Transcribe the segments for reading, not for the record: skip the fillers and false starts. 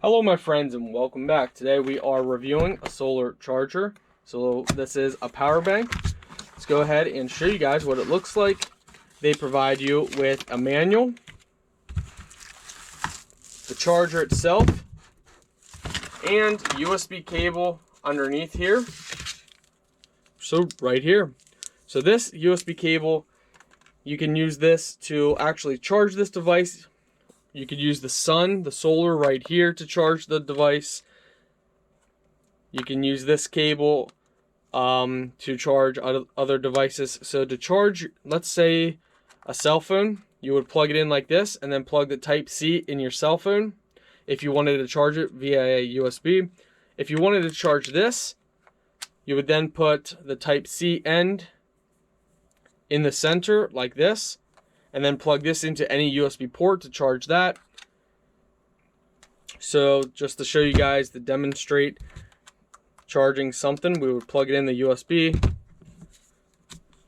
Hello my friends and welcome back. Today we are reviewing a solar charger. So this is a power bank. Let's go ahead and show you guys what it looks like. They provide you with a manual, the charger itself, and USB cable underneath here. So right here. So this USB cable, you can use this to actually charge this device. You could use the solar right here to charge the device. You can use this cable to charge other devices. So to charge, let's say, a cell phone, you would plug it in like this and then plug the Type-C in your cell phone if you wanted to charge it via a USB. If you wanted to charge this, you would then put the Type-C end in the center like this, and then plug this into any USB port to charge that. So just to show you guys, to demonstrate charging something, we would plug it in the USB.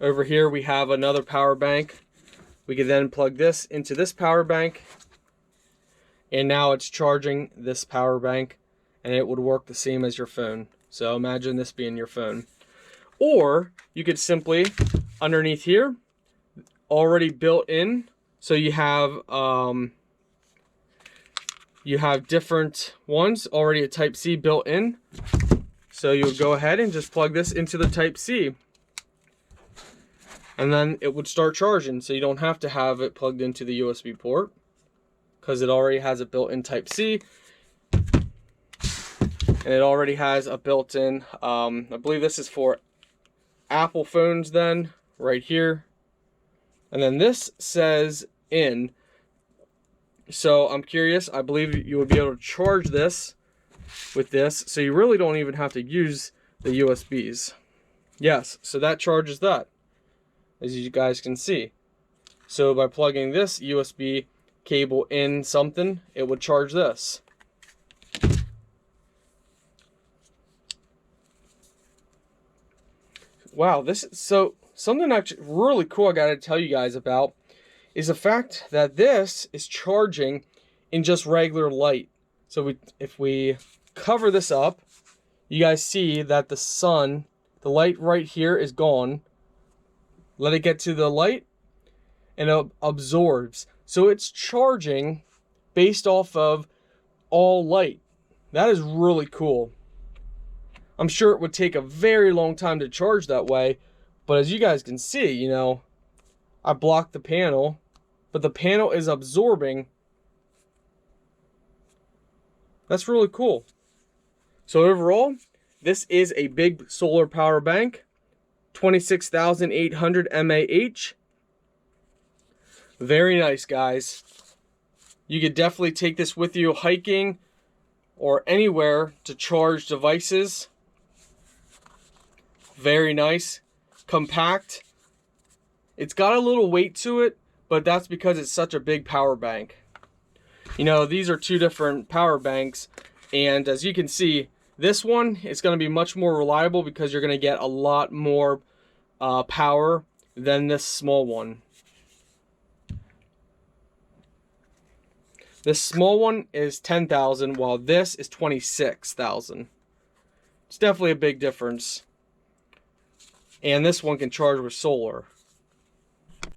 Over here we have another power bank. We could then plug this into this power bank, and now it's charging this power bank, and it would work the same as your phone. So imagine this being your phone. Or you could simply, underneath here, already built in, so you have different ones, already a Type-C built in. So you would go ahead and just plug this into the Type-C, and then it would start charging. So you don't have to have it plugged into the USB port because it already has a built-in Type-C, and it already has a built-in I believe this is for Apple phones then, right here. And then this says in. So I'm curious, I believe you would be able to charge this with this. So you really don't even have to use the USBs. Yes, so that charges that, as you guys can see. So by plugging this USB cable in something, it would charge this. Wow, this is so something actually really cool I gotta tell you guys about is the fact that this is charging in just regular light. So if we cover this up, you guys see that the light right here is gone. Let it get to the light and it absorbs. So it's charging based off of all light. That is really cool. I'm sure it would take a very long time to charge that way, but as you guys can see, you know, I blocked the panel, but the panel is absorbing. That's really cool. So overall, this is a big solar power bank, 26,800 mAh. Very nice, guys. You could definitely take this with you hiking or anywhere to charge devices. Very nice, compact. It's got a little weight to it, but that's because it's such a big power bank. You know, these are two different power banks, and as you can see, this one is going to be much more reliable because you're going to get a lot more power than this small one. This small one is 10,000, while this is 26,000. It's definitely a big difference. And this one can charge with solar.